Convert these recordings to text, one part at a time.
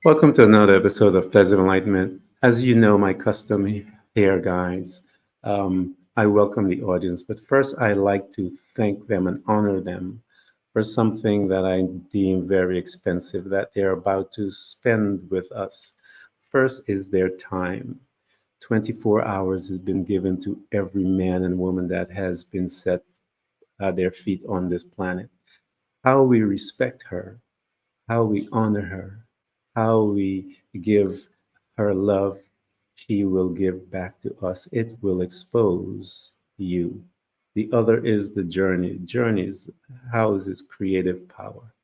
Welcome to another episode of Threads of Enlightenment. As you know, my custom here, guys, I welcome the audience, but first I like to thank them and honor them for something that I deem very expensive that they're about to spend with us. First is their time. 24 hours has been given to every man and woman that has been set their feet on this planet. How we respect her, how we honor her, how we give her love, she will give back to us. It will expose you. The other is the journey. Journeys houses creative power.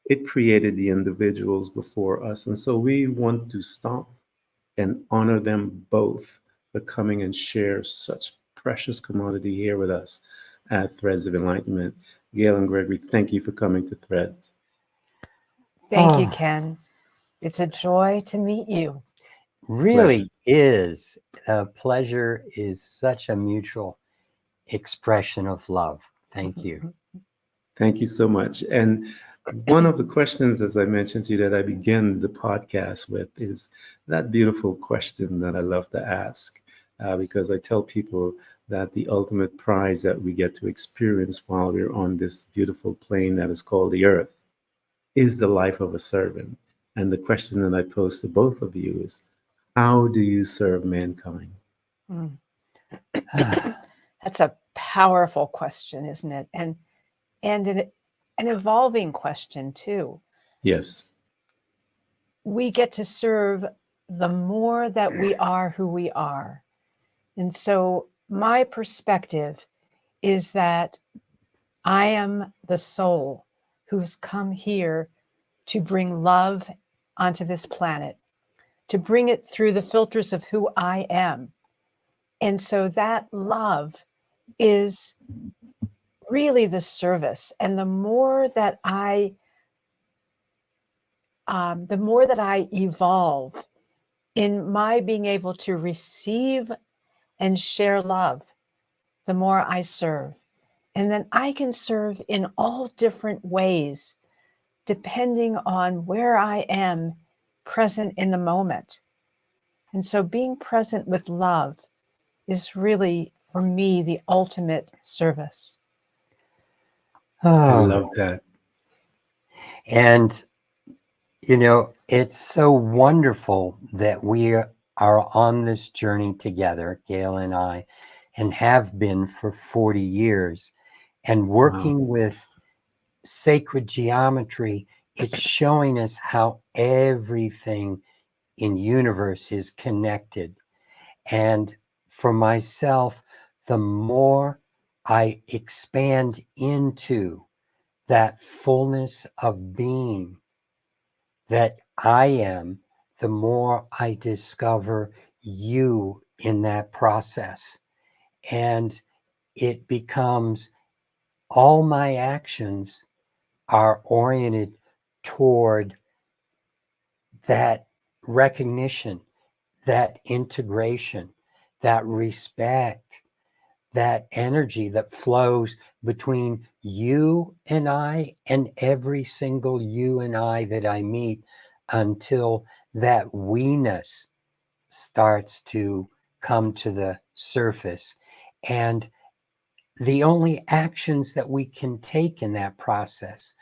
It created the individuals before us. And so we want to stop and honor them both for coming and share such precious commodity here with us at Threads of Enlightenment. Gail and Gregory, thank you for coming to Threads. Thank you, Ken. It's a joy to meet you. Really is. Pleasure is such a mutual expression of love. Thank you. Thank you so much. And one of the questions, as I mentioned to you, that I begin the podcast with is that beautiful question that I love to ask, because I tell people that the ultimate prize that we get to experience while we're on this beautiful plane that is called the earth is the life of a servant. And the question that I pose to both of you is, how do you serve mankind? That's a powerful question, isn't it? And an evolving question too. Yes. We get to serve the more that we are who we are. And so my perspective is that I am the soul who's come here to bring love onto this planet, to bring it through the filters of who I am. And so that love is really the service. And the more that I evolve in my being able to receive and share love, the more I serve. And then I can serve in all different ways, depending on where I am present in the moment. And so being present with love is really, for me, the ultimate service. I love that. And, it's so wonderful that we are on this journey together, Gail and I, and have been for 40 years. And working with sacred geometry, it's showing us how everything in universe is connected. And for myself, the more I expand into that fullness of being that I am, the more I discover you in that process. And it becomes all my actions are oriented toward that recognition, that integration, that respect, that energy that flows between you and I and every single you and I that I meet, until that we-ness starts to come to the surface. And the only actions that we can take in that process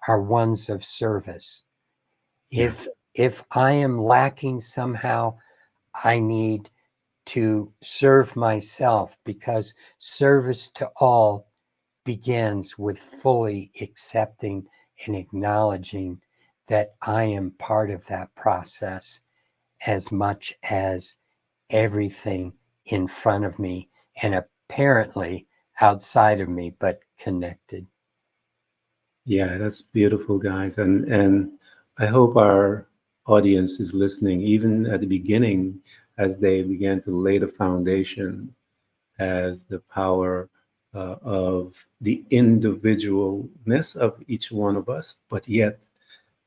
are ones of service. If I am lacking somehow, I need to serve myself, because service to all begins with fully accepting and acknowledging that I am part of that process as much as everything in front of me and apparently outside of me, but connected. Yeah, that's beautiful, guys. And I hope our audience is listening, even at the beginning, as they began to lay the foundation as the power of the individualness of each one of us, but yet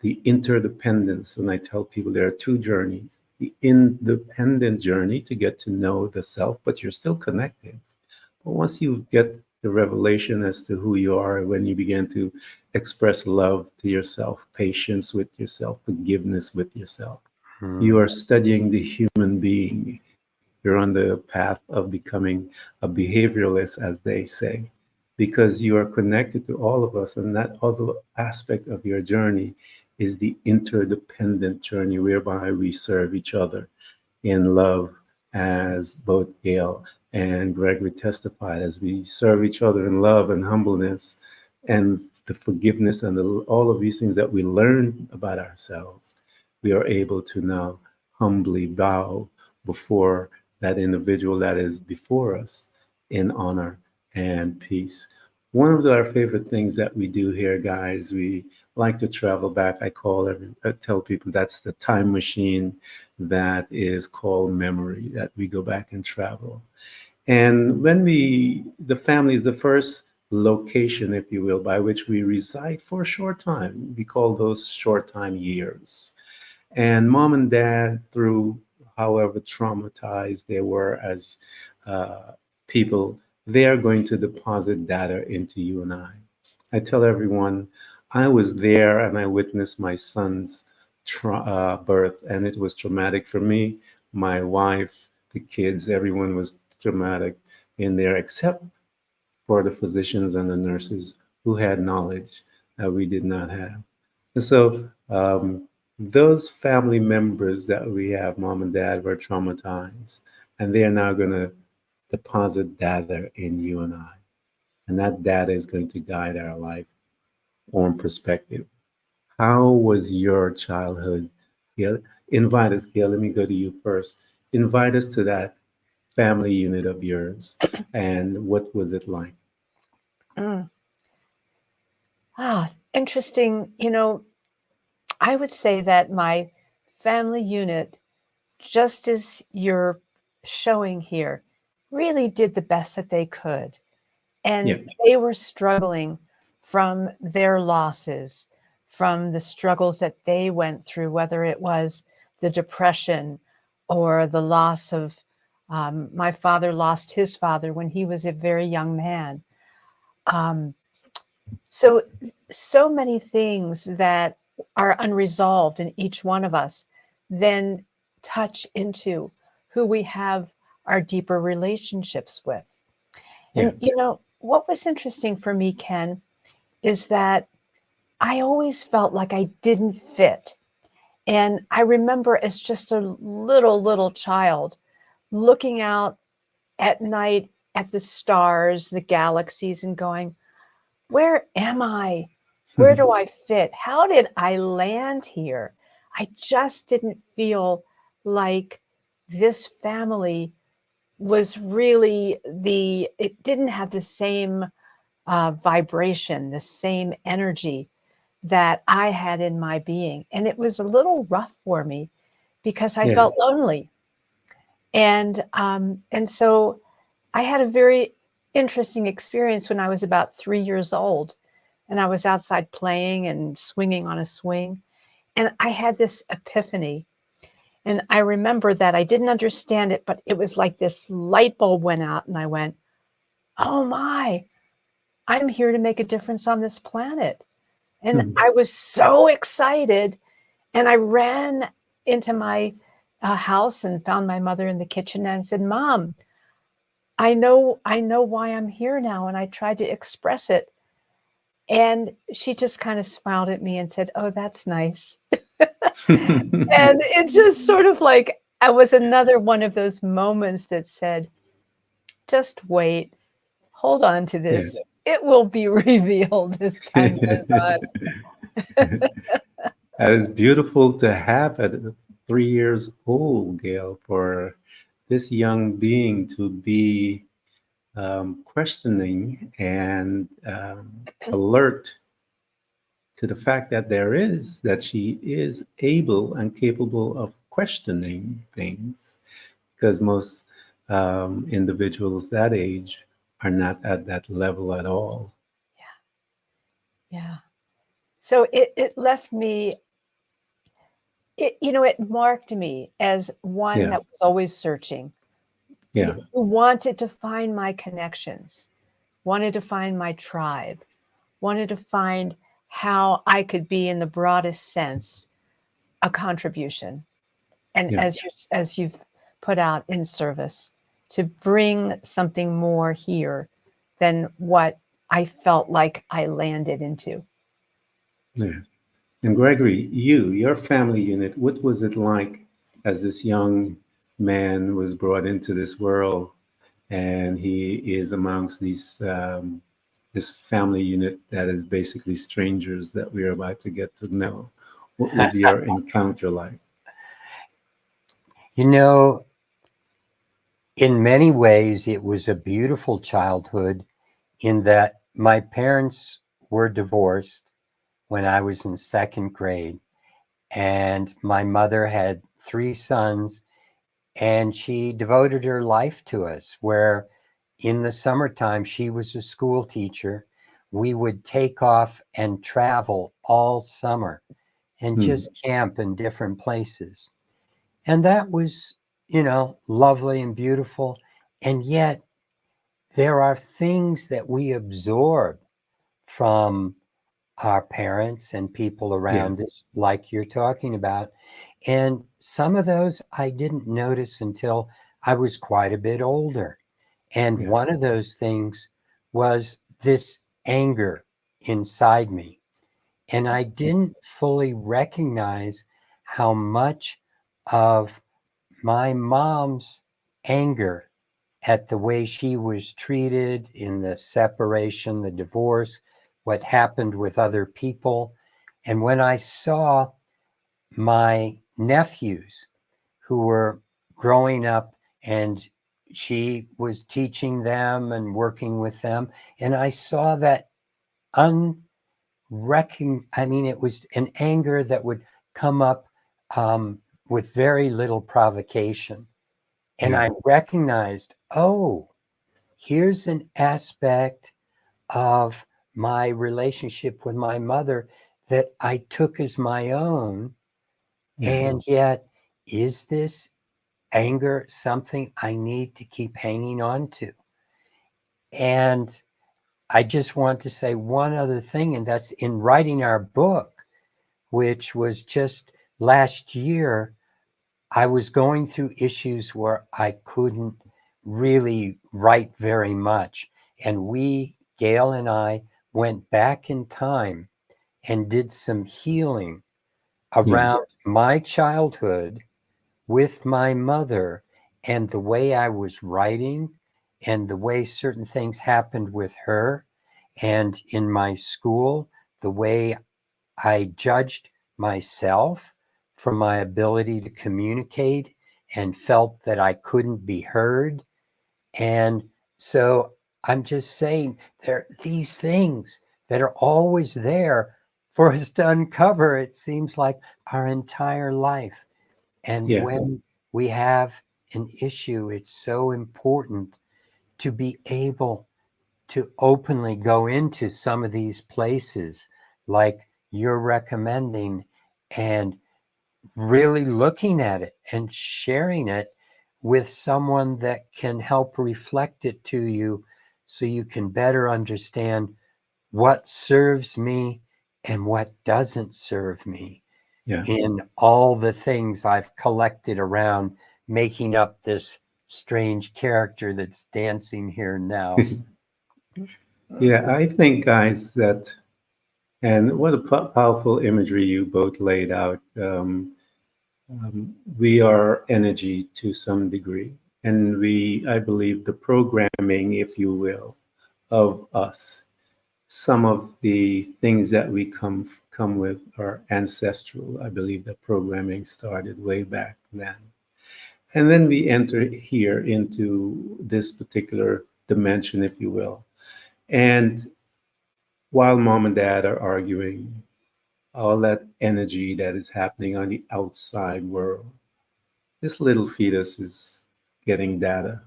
the interdependence. And I tell people there are two journeys: the independent journey to get to know the self, but you're still connected. But once you get the revelation as to who you are when you begin to express love to yourself, patience with yourself, forgiveness with yourself. You are studying the human being. You're on the path of becoming a behavioralist, as they say, because you are connected to all of us. And that other aspect of your journey is the interdependent journey whereby we serve each other in love, as both Gail and Gregory testified, as we serve each other in love and humbleness and the forgiveness and all of these things that we learn about ourselves, we are able to now humbly bow before that individual that is before us in honor and peace. One of our favorite things that we do here, guys, we like to travel back. I tell people that's the time machine that is called memory, that we go back and travel. And the family is the first location, if you will, by which we reside for a short time. We call those short time years. And mom and dad, through however traumatized they were as uh, people, they are going to deposit data into you and I. I tell everyone, I was there and I witnessed my son's birth, and it was traumatic for me, my wife, the kids, everyone was traumatic in there, except for the physicians and the nurses who had knowledge that we did not have. And so those family members that we have, mom and dad, were traumatized, and they are now going to deposit data in you and I. And that data is going to guide our life on perspective. How was your childhood? Gail, invite us, Gail. Let me go to you first. Invite us to that family unit of yours, and what was it like? Mm. Interesting. I would say that my family unit, just as you're showing here, really did the best that they could. Yeah, And they were struggling from their losses, from the struggles that they went through, whether it was the depression or the loss of my father lost his father when he was a very young man. Um, so many things that are unresolved in each one of us then touch into who we have our deeper relationships with. yeah, And what was interesting for me, Ken, is that I always felt like I didn't fit. And I remember as just a little child looking out at night at the stars, the galaxies, and going, where am I? Where do I fit? How did I land here? I just didn't feel like this family was really it didn't have the same vibration, the same energy that I had in my being. And it was a little rough for me because I yeah, felt lonely. And so I had a very interesting experience when I was about 3 years old, and I was outside playing and swinging on a swing. And I had this epiphany. And I remember that I didn't understand it, but it was like this light bulb went out, and I went, oh my, I'm here to make a difference on this planet. And I was so excited. And I ran into my house and found my mother in the kitchen and I said, Mom, I know why I'm here now. And I tried to express it. And she just kind of smiled at me and said, oh, that's nice. And it just sort of like, I was another one of those moments that said, just wait, hold on to yeah. this. It will be revealed as time goes on. That is beautiful to have at 3 years old, Gail, for this young being to be questioning and alert to the fact that she is able and capable of questioning things, because most individuals that age are not at that level at all. Yeah. So it left me, it marked me as one Yeah, that was always searching, yeah, who wanted to find my connections, wanted to find my tribe, wanted to find how I could be, in the broadest sense, a contribution. And Yeah. as you've put out, in service, to bring something more here than what I felt like I landed into. Yeah. And Gregory, your family unit, what was it like as this young man was brought into this world and he is amongst this family unit that is basically strangers that we're about to get to know? What was your encounter like? You know, in many ways, it was a beautiful childhood in that my parents were divorced when I was in second grade, and my mother had three sons, and she devoted her life to us. Where in the summertime, she was a school teacher. We would take off and travel all summer and Hmm. just camp in different places. And that was, lovely and beautiful. And yet, there are things that we absorb from our parents and people Yeah. around us, like you're talking about. And some of those I didn't notice until I was quite a bit older. And Yeah. one of those things was this anger inside me. And I didn't fully recognize how much of my mom's anger at the way she was treated in the separation, the divorce, what happened with other people. And when I saw my nephews who were growing up, and she was teaching them and working with them, and I saw that I mean, it was an anger that would come up with very little provocation. And Yeah. I recognized, oh, here's an aspect of my relationship with my mother that I took as my own. Yeah. And yet, is this anger something I need to keep hanging on to? And I just want to say one other thing, and that's in writing our book, which was just last year. I was going through issues where I couldn't really write very much. And Gail and I, went back in time and did some healing Yeah. around my childhood with my mother and the way I was writing and the way certain things happened with her. And in my school, the way I judged myself for my ability to communicate and felt that I couldn't be heard. And so I'm just saying there are these things that are always there for us to uncover, it seems like, our entire life. And Yeah. when we have an issue, it's so important to be able to openly go into some of these places like you're recommending, and really looking at it and sharing it with someone that can help reflect it to you so you can better understand what serves me and what doesn't serve me Yeah. in all the things I've collected around making up this strange character that's dancing here now. Yeah. I think, guys, that, and what a powerful imagery you both laid out. We are energy to some degree, and I believe, the programming, if you will, of us. Some of the things that we come with are ancestral. I believe that programming started way back then, and then we enter here into this particular dimension, if you will. And while mom and dad are arguing, all that energy that is happening on the outside world, this little fetus is getting data.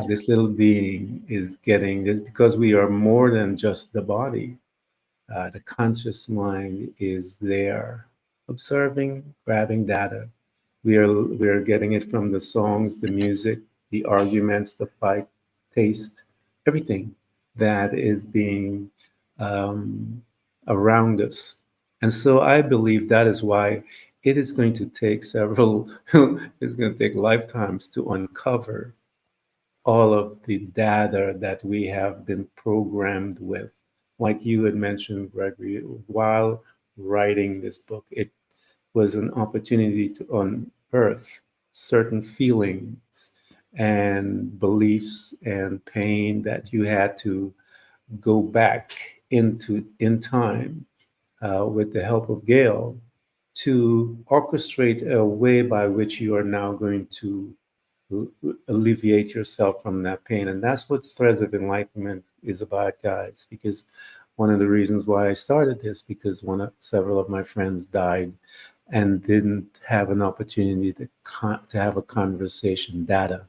This little being is getting this because we are more than just the body. The conscious mind is there, observing, grabbing data. We are getting it from the songs, the music, the arguments, the fight, taste, everything. that is being um, around us. And so I believe that is why it is going to take several, it's going to take lifetimes to uncover all of the data that we have been programmed with. Like you had mentioned, Gregory, while writing this book, it was an opportunity to unearth certain feelings and beliefs and pain that you had to go back into in time with the help of Gail to orchestrate a way by which you are now going to alleviate yourself from that pain. And that's what Threads of Enlightenment is about, guys, because one of the reasons why I started this, because several of my friends died and didn't have an opportunity to have a conversation, data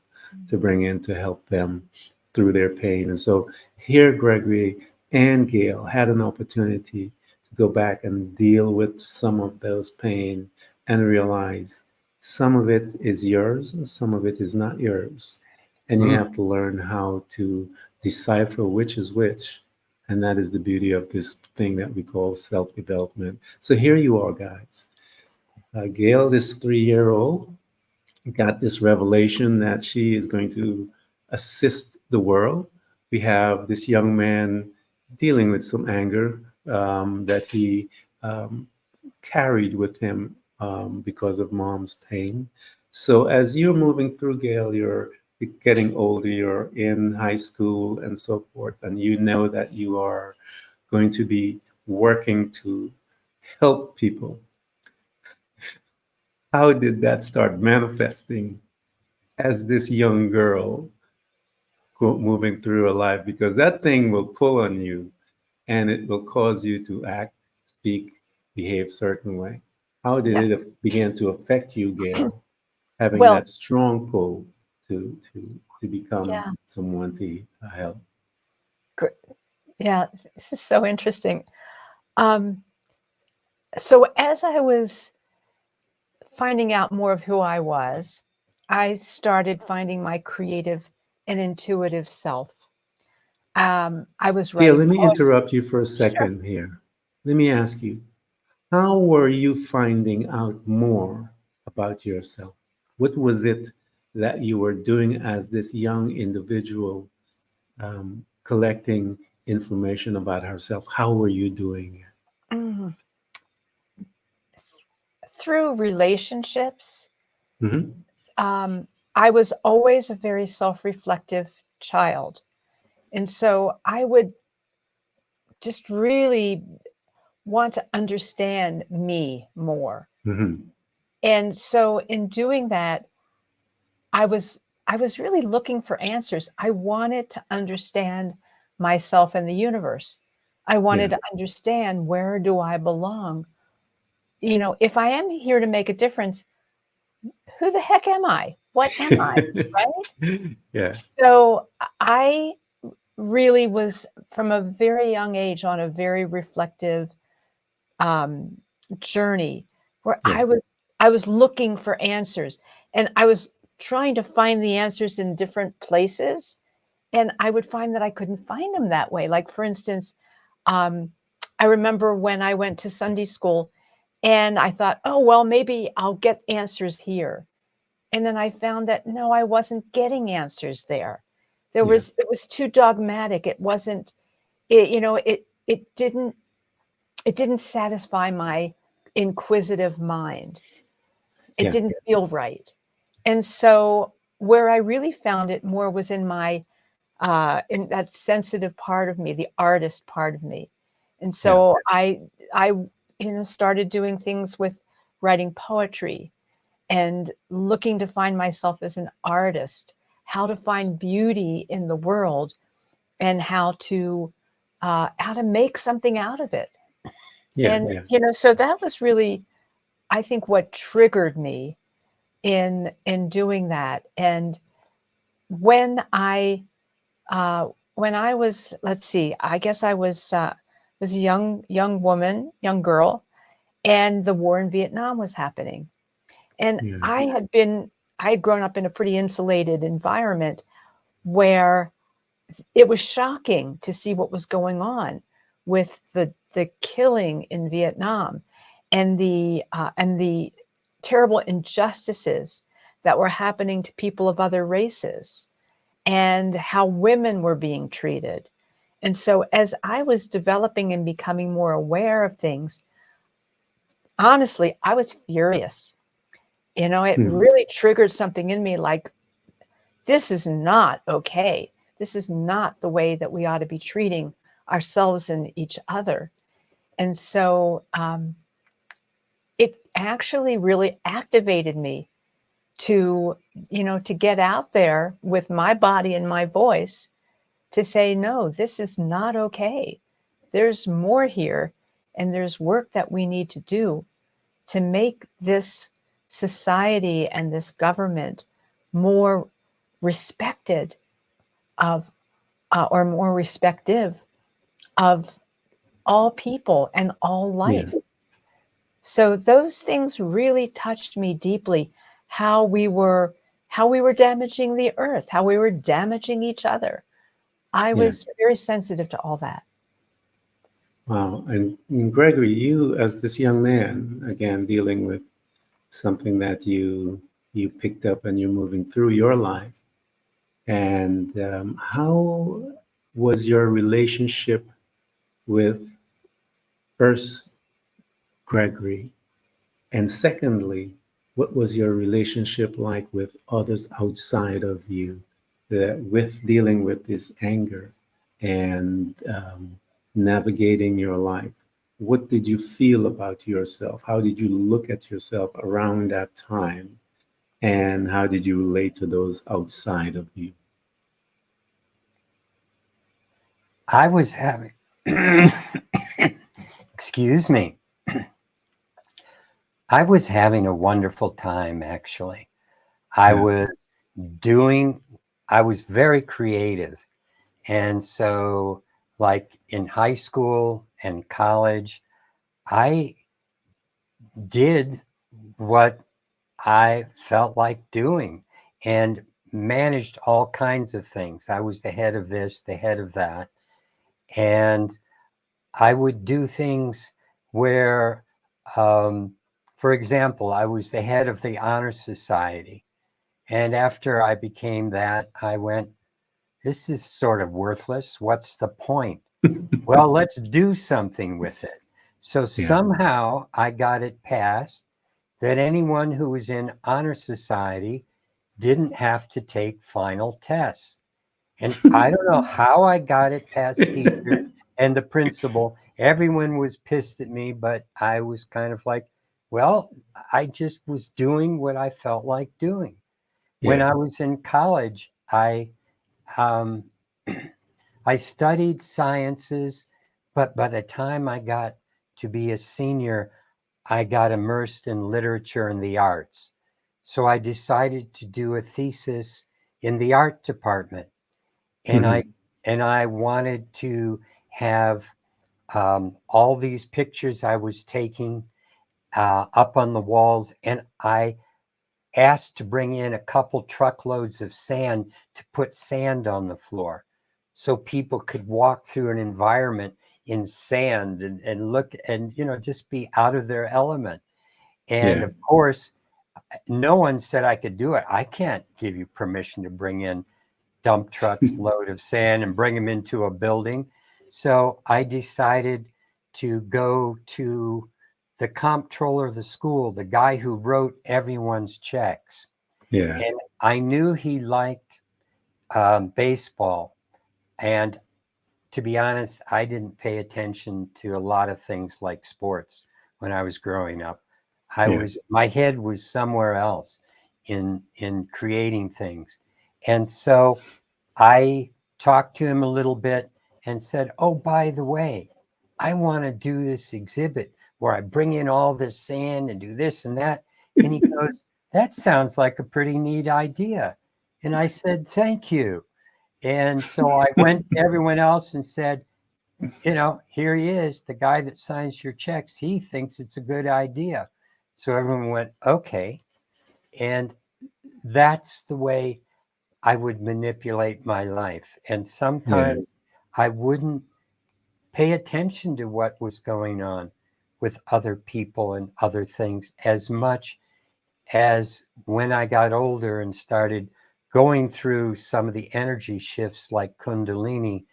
to bring in to help them through their pain. And so here, Gregory and Gail had an opportunity to go back and deal with some of those pain and realize some of it is yours and some of it is not yours. And you Mm. have to learn how to decipher which is which. And that is the beauty of this thing that we call self development. So here you are, guys. Gail, this 3 year old, got this revelation that she is going to assist the world. We have this young man dealing with some anger that he um, carried with him because of mom's pain. So as you're moving through, Gail, you're getting older, you're in high school and so forth, and you know that you are going to be working to help people. How did that start manifesting as this young girl moving through her life? Because that thing will pull on you and it will cause you to act, speak, behave certain way. How did Yeah. it begin to affect you, Gail, having Well, that strong pull to become yeah. someone to help? gr- Yeah. This is so interesting. Um, so as I was finding out more of who I was, I started finding my creative and intuitive self. I was Gail, writing let me poetry. interrupt you for a Sure. second here. Let me ask you, how were you finding out more about yourself? What was it that you were doing as this young individual collecting information about herself? How were you doing it? Mm. Through relationships, Mm-hmm. um, I was always a very self-reflective child. And so I would just really want to understand me more. Mm-hmm. And so in doing that, I was I was really looking for answers. I wanted to understand myself and the universe. I wanted Yeah. to understand, where do I belong? If I am here to make a difference, who the heck am I? What am I? Right? Yeah. So I really was, from a very young age, on a very reflective um, journey where Yeah. I was looking for answers, and I was trying to find the answers in different places, and I would find that I couldn't find them that way. Like, for instance, um, I remember when I went to Sunday school, and I thought, oh well, maybe I'll get answers here, and then I found that no, I wasn't getting answers there. Yeah. It was too dogmatic. It wasn't. It didn't satisfy my inquisitive mind. It Yeah. didn't feel right. And so where I really found it more was in that sensitive part of me, the artist part of me. And Yeah. so I started doing things with writing poetry and looking to find myself as an artist, how to find beauty in the world, and how to make something out of it. Yeah. And Yeah. so that was really, I think, what triggered me in doing that. And when I when I was, let's see, I guess I was a young woman, young girl, and the war in Vietnam was happening. And Yeah. I had grown up in a pretty insulated environment where it was shocking to see what was going on with the killing in Vietnam and the terrible injustices that were happening to people of other races and how women were being treated. And so as I was developing and becoming more aware of things, honestly, I was furious. You know, it really triggered something in me like, this is not okay. This is not the way that we ought to be treating ourselves and each other. And so it actually really activated me to, you know, to get out there with my body and my voice to say, no, this is not okay. There's more here, and there's work that we need to do to make this society and this government more respected of, or more respective of all people and all life. Yeah. So those things really touched me deeply, how we were damaging the earth, how we were damaging each other. I Yeah. was very sensitive to all that. Wow. And Gregory, you as this young man, again, dealing with something that you picked up and you're moving through your life. And how was your relationship with first Gregory? And secondly, what was your relationship like with others outside of you, with dealing with this anger and navigating your life? What did you feel about yourself? How did you look at yourself around that time? And how did you relate to those outside of you? I was having, excuse me, I was having a wonderful time, actually. I Yeah. was doing, I was very creative. And so, like in high school and college, I did what I felt like doing and managed all kinds of things. I was the head of this, the head of that. And I would do things where, for example, I was the head of the honor society. And after I became that, I went, this is sort of worthless. What's the point? Well, let's do something with it. So Yeah. somehow I got it passed that anyone who was in honor society didn't have to take final tests. And I don't know how I got it past teachers and the principal. Everyone was pissed at me, but I was kind of like, well, I just was doing what I felt like doing. When Yeah. I was in college, um, I studied sciences, but by the time I got to be a senior, I got immersed in literature and the arts. So I decided to do a thesis in the art department, and I Mhm. and I wanted to have all these pictures I was taking up on the walls, and I asked to bring in a couple truckloads of sand to put sand on the floor so people could walk through an environment in sand and look and just be out of their element. And Yeah. of course, no one said I could do it. I can't give you permission to bring in dump trucks load of sand and bring them into a building. So I decided to go to the comptroller of the school, the guy who wrote everyone's checks. Yeah. And I knew he liked baseball. And to be honest, I didn't pay attention to a lot of things like sports when I was growing up. Yeah. My head was somewhere else in creating things. And so I talked to him a little bit and said, oh, by the way, I want to do this exhibit where I bring in all this sand and do this and that. And he goes, that sounds like a pretty neat idea. And I said, thank you. And so I went to everyone else and said, here he is, the guy that signs your checks. He thinks it's a good idea. So everyone went, okay. And that's the way I would manipulate my life. And sometimes I wouldn't pay attention to what was going on with other people and other things as much as when I got older and started going through some of the energy shifts like Kundalini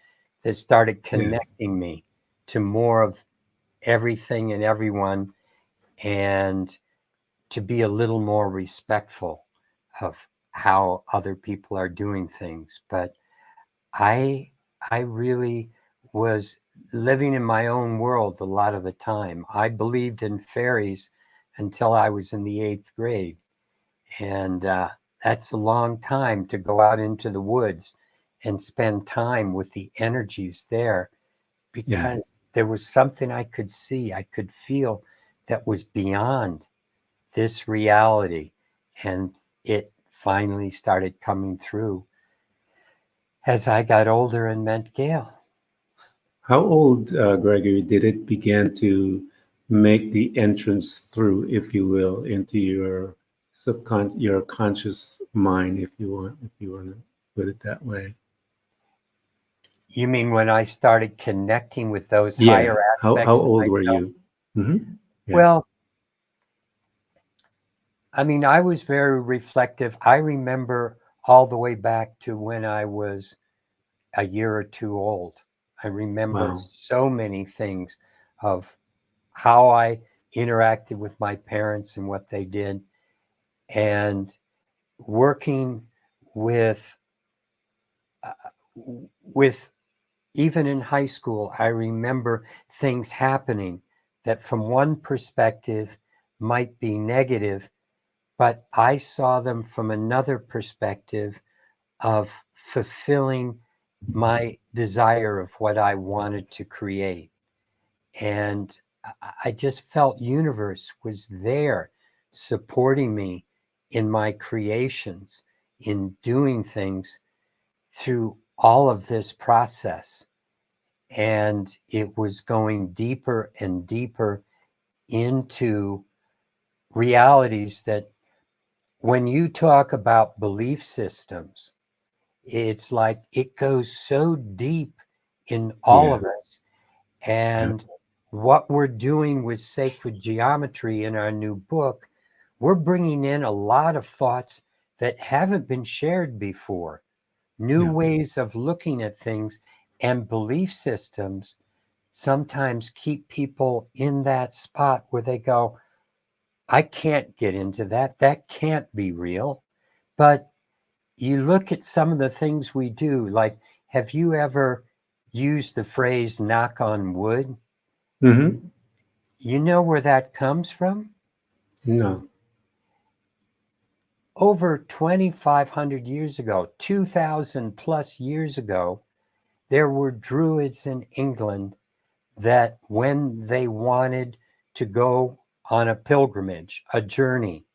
that started connecting me to more of everything and everyone, and to be a little more respectful of how other people are doing things. But I I really was living in my own world a lot of the time. I believed in fairies until I was in the 8th grade. And that's a long time to go out into the woods and spend time with the energies there, because there was something I could see, I could feel that was beyond this reality. And it finally started coming through as I got older and met Gail. How old, Gregory, did it begin to make the entrance through, if you will, into your your conscious mind, if you want to put it that way? You mean when I started connecting with those Yeah. higher How aspects of old were myself? you? Mm-hmm. Yeah. Well, I mean, I was very reflective. I remember all the way back to when I was a year or two old. I remember Wow. so many things of how I interacted with my parents and what they did, and working with uh, with even in high school. I remember things happening that from one perspective might be negative, but I saw them from another perspective of fulfilling my desire of what I wanted to create. And I just felt universe was there supporting me in my creations, in doing things through all of this process. And it was going deeper and deeper into realities that, when you talk about belief systems, it's like it goes so deep in all Yeah. of us. And what we're doing with sacred geometry in our new book, we're bringing in a lot of thoughts that haven't been shared before, new Yeah. ways of looking at things. And belief systems sometimes keep people in that spot where they go, I can't get into that. That can't be real. But you look at some of the things we do, like, have you ever used the phrase knock on wood? Mm-hmm. You know where that comes from? No. Over 2,500 years ago, 2,000 plus years ago, there were druids in England that, when they wanted to go on a pilgrimage, a journey,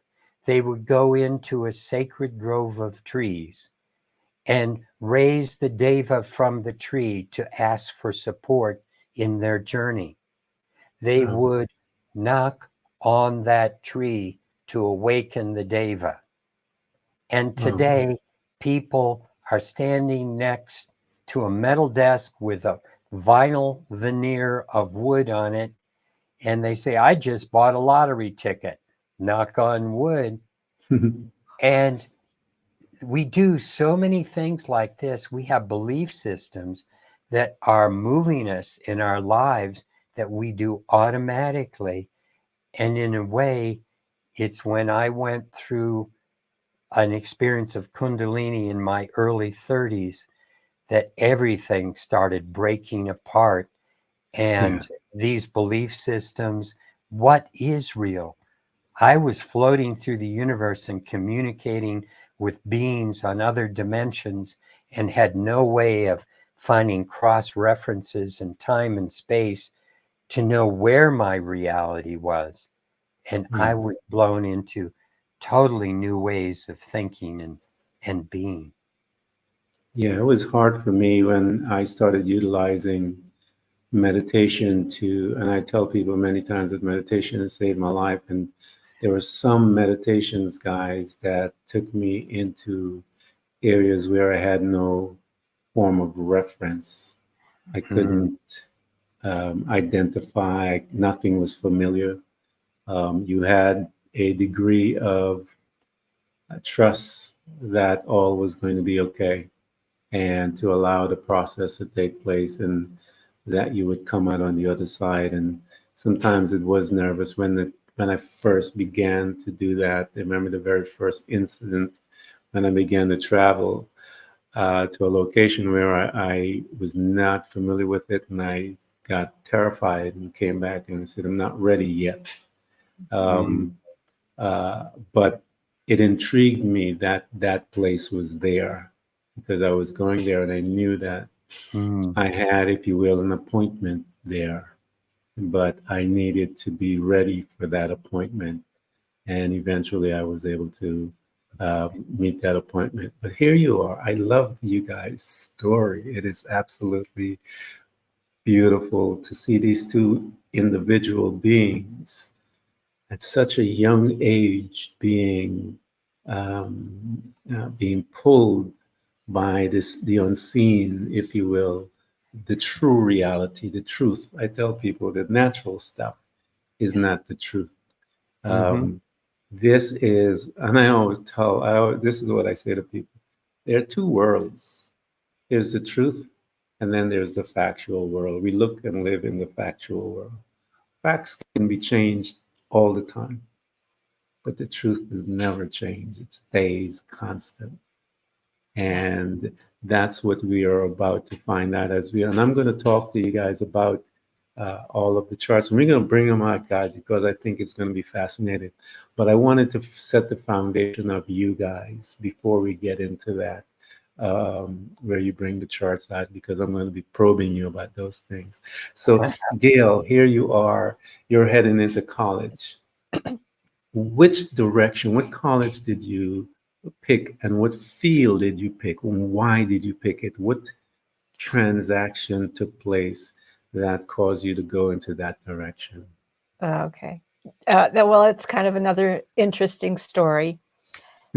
they would go into a sacred grove of trees and raise the deva from the tree to ask for support in their journey. They Oh. would knock on that tree to awaken the deva. And Oh. today, people are standing next to a metal desk with a vinyl veneer of wood on it, and they say, I just bought a lottery ticket. Knock on wood. And we do so many things like this. We have belief systems that are moving us in our lives that we do automatically. And in a way, it's when I went through an experience of Kundalini in my early 30s that everything started breaking apart. Yeah. And these belief systems, what is real? I was floating through the universe and communicating with beings on other dimensions, and had no way of finding cross references in time and space to know where my reality was. And I Yeah. was blown into totally new ways of thinking and being. Yeah. It was hard for me when I started utilizing meditation to, and I tell people many times that meditation has saved my life. And there were some meditations, guys, that took me into areas where I had no form of reference. I couldn't identify, nothing was familiar. You had a degree of trust that all was going to be okay, and to allow the process to take place, and that you would come out on the other side. And sometimes it was nervous when I first began to do that. I remember the very first incident when I began to travel to a location where I was not familiar with it, and I got terrified and came back and I said, I'm not ready yet. Um, but it intrigued me that that place was there, because I was going there and I knew that Mm. I had, if you will, an appointment there, but I needed to be ready for that appointment. And eventually I was able to meet that appointment. But here you are. I love you guys' story. It is absolutely beautiful to see these two individual beings at such a young age being pulled by the unseen, if you will, the true reality, the truth. I tell people that natural stuff is not the truth. Mm-hmm. This is, and I always tell, this is what I say to people. There are two worlds. There's the truth, and then there's the factual world. We look and live in the factual world. Facts can be changed all the time, but the truth does never change. It stays constant. And that's what we are about to find out as we, and I'm going to talk to you guys about all of the charts. And we're going to bring them out, guys, because I think it's going to be fascinating. But I wanted to set the foundation of you guys before we get into that, where you bring the charts out, because I'm going to be probing you about those things. So, Gail, here you are. You're heading into college. Which direction, what college did you pick, and what field did you pick? Why did you pick it? What transaction took place that caused you to go into that direction? Okay. Well, it's kind of another interesting story.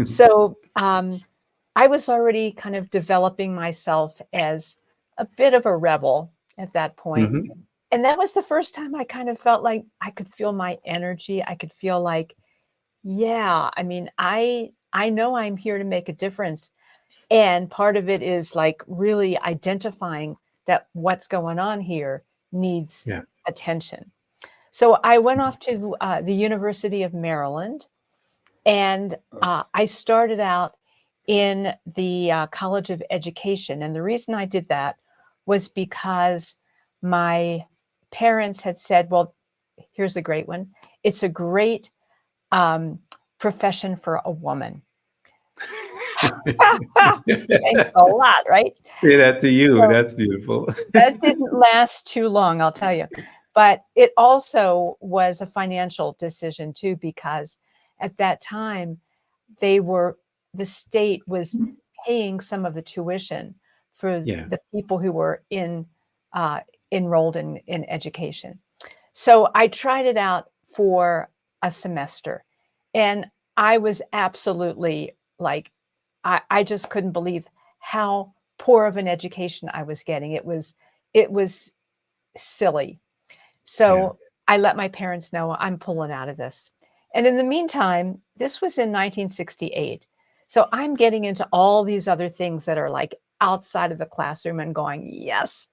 So I was already kind of developing myself as a bit of a rebel at that point. Mm-hmm. And that was the first time I kind of felt like I could feel my energy. I could feel like, yeah, I mean, I know I'm here to make a difference. And part of it is like really identifying that what's going on here needs Yeah. attention. So I went off to the University of Maryland, and I started out in the College of Education. And the reason I did that was because my parents had said, well, here's a great one. It's a great profession for a woman. Thanks a lot, right? Say that to you. So That's beautiful. that didn't last too long, I'll tell you. But it also was a financial decision too, because at that time the state was paying some of the tuition for Yeah. the people who were enrolled in education. So I tried it out for a semester, and I was absolutely like, I just couldn't believe how poor of an education I was getting. It was silly. Yeah. So I let my parents know I'm pulling out of this. And in the meantime, this was in 1968. So I'm getting into all these other things that are like outside of the classroom and going, yes,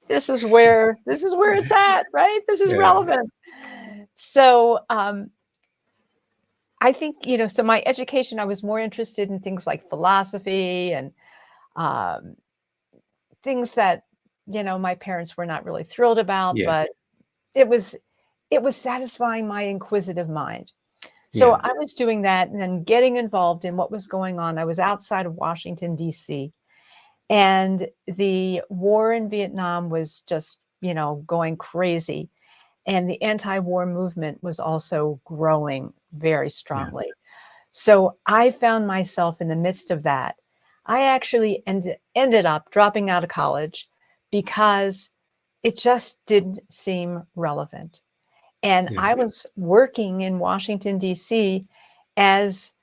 this is where it's at, right? This is Yeah. relevant. So I think, so my education, I was more interested in things like philosophy and um, things that, my parents were not really thrilled about, Yeah. but it was it was satisfying my inquisitive mind. So Yeah. I was doing that and then getting involved in what was going on. I was outside of Washington, D.C., and the war in Vietnam was just, going crazy. And the anti-war movement was also growing very Yeah. strongly. So I found myself in the midst of that. I actually ended up dropping out of college because it just didn't seem relevant. And Yeah. I was working in Washington, D.C. as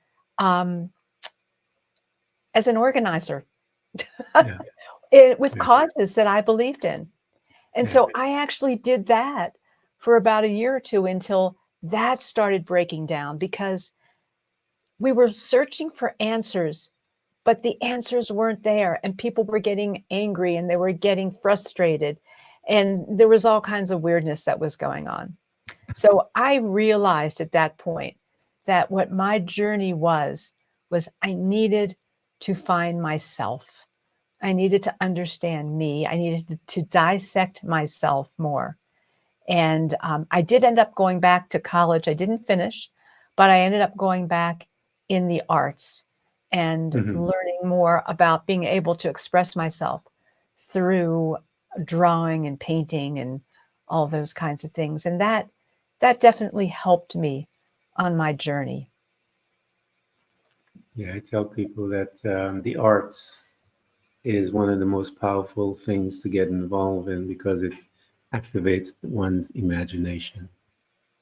as an organizer Yeah. with Yeah. causes that I believed in. And Yeah. so I actually did that for about a year or two until that started breaking down, because we were searching for answers, but the answers weren't there. And people were getting angry and they were getting frustrated. And there was all kinds of weirdness that was going on. So I realized at that point that what my journey was I needed to find myself. I needed to understand me. I needed to dissect myself more. And I did end up going back to college. I didn't finish, but I ended up going back in the arts and Mhm. learning more about being able to express myself through drawing and painting and all those kinds of things. And that definitely helped me on my journey. Yeah, I tell people that the arts is one of the most powerful things to get involved in because it activates one's imagination.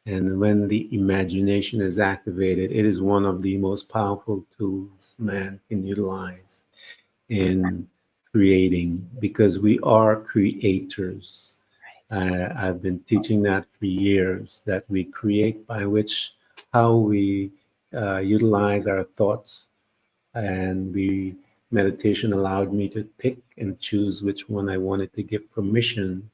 And when the imagination is activated, it is one of the most powerful tools man can utilize in creating because we are creators. I've been teaching that for years, that we create by which how we utilize our thoughts, and we meditation allowed me to pick and choose which one I wanted to give permission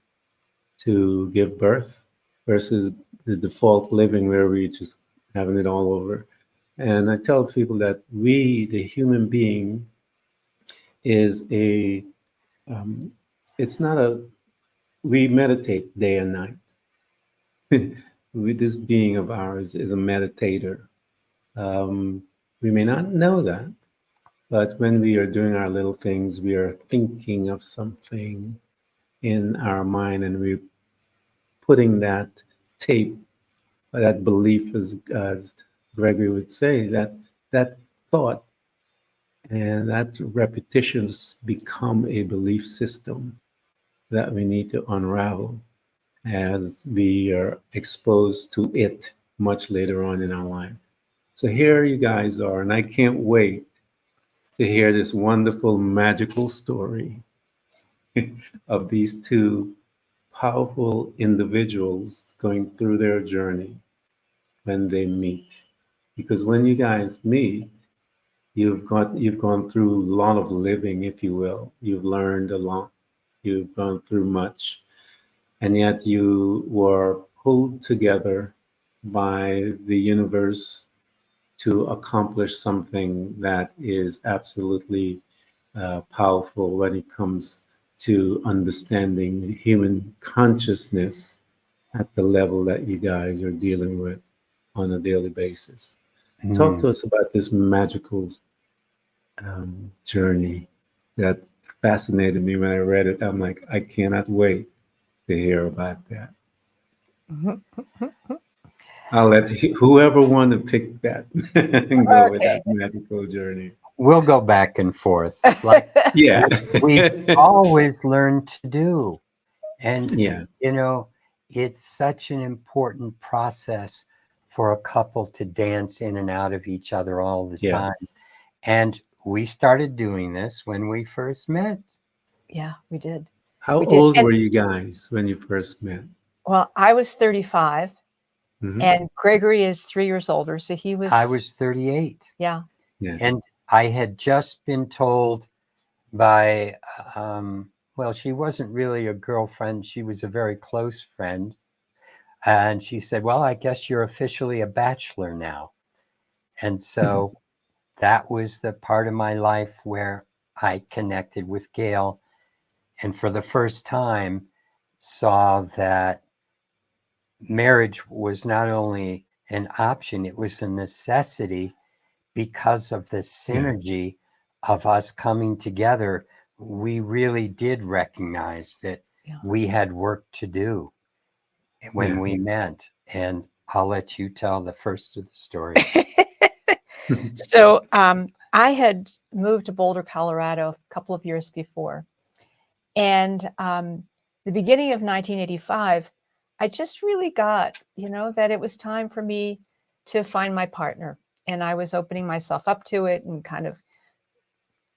to give birth versus the default living where we just having it all over. And I tell people that we, the human being, is a it's not a we meditate day and night. This being of ours is a meditator. Um, we may not know that, but when we are doing our little things, we are thinking of something in our mind, and we're putting that tape, that belief, as Gregory would say, that thought and that repetitions become a belief system that we need to unravel as we are exposed to it much later on in our life. So here you guys are, and I can't wait to hear this wonderful, magical story of these two powerful individuals going through their journey when they meet. Because when you guys meet, you've gone through a lot of living, if you will. You've learned a lot. You've gone through much, and yet you were pulled together by the universe to accomplish something that is absolutely powerful when it comes to understanding human consciousness at the level that you guys are dealing with on a daily basis. Talk Mm. to us about this magical journey that fascinated me when I read it. I'm like, I cannot wait to hear about that. I'll let whoever want to pick that and go with Okay. that magical journey. We'll go back and forth like Yeah. we've always learned to do. And, Yeah. you know, it's such an important process for a couple to dance in and out of each other all the time. Yes. And we started doing this when we first met. Yeah, we did. How We did. old And were you guys when you first met? well, I was 35 Hmm. and Gregory is 3 years older. So he I was, was 38. yeah. Yeah. And I had just been told by, well, she wasn't really a girlfriend. She was a very close friend. And she said, well, I guess you're officially a bachelor now. And so that was the part of my life where I connected with Gail. And for the first time, saw that marriage was not only an option, it was a necessity because of the Yeah. synergy of us coming together. We really did recognize that Yeah. we had work to do when Yeah. we met. And I'll let you tell the first of the story. So I had moved to Boulder, Colorado a couple of years before. And the beginning of 1985, I just really got, that it was time for me to find my partner. And I was opening myself up to it and kind of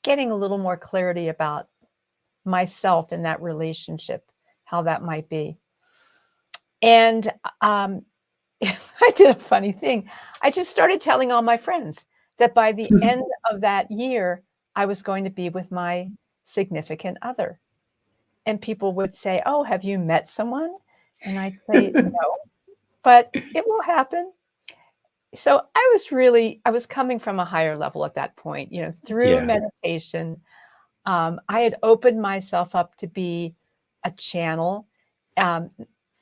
getting a little more clarity about myself in that relationship, how that might be. And I did a funny thing. I just started telling all my friends that by the end of that year, I was going to be with my significant other. And people would say, "Oh, have you met someone?" And I'd say, "No, but it will happen." So I was coming from a higher level at that point, through Yeah. meditation. I had opened myself up to be a channel, um,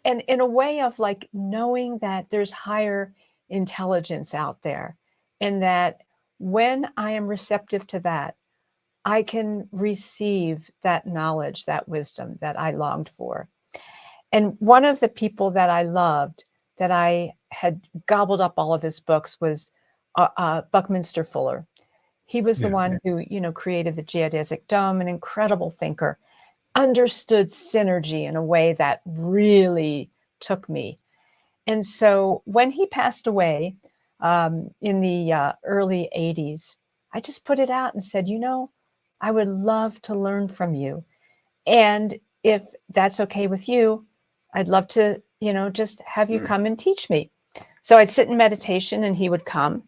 and in a way of like knowing that there's higher intelligence out there, and that when I am receptive to that, I can receive that knowledge, that wisdom that I longed for. And one of the people that I loved, that I had gobbled up all of his books, was Buckminster Fuller. He was the Yeah. one who, created the geodesic dome, an incredible thinker, understood synergy in a way that really took me. And so when he passed away in the early 80s, I just put it out and said, I would love to learn from you. And if that's okay with you, I'd love to, just have you come and teach me. So I'd sit in meditation and he would come,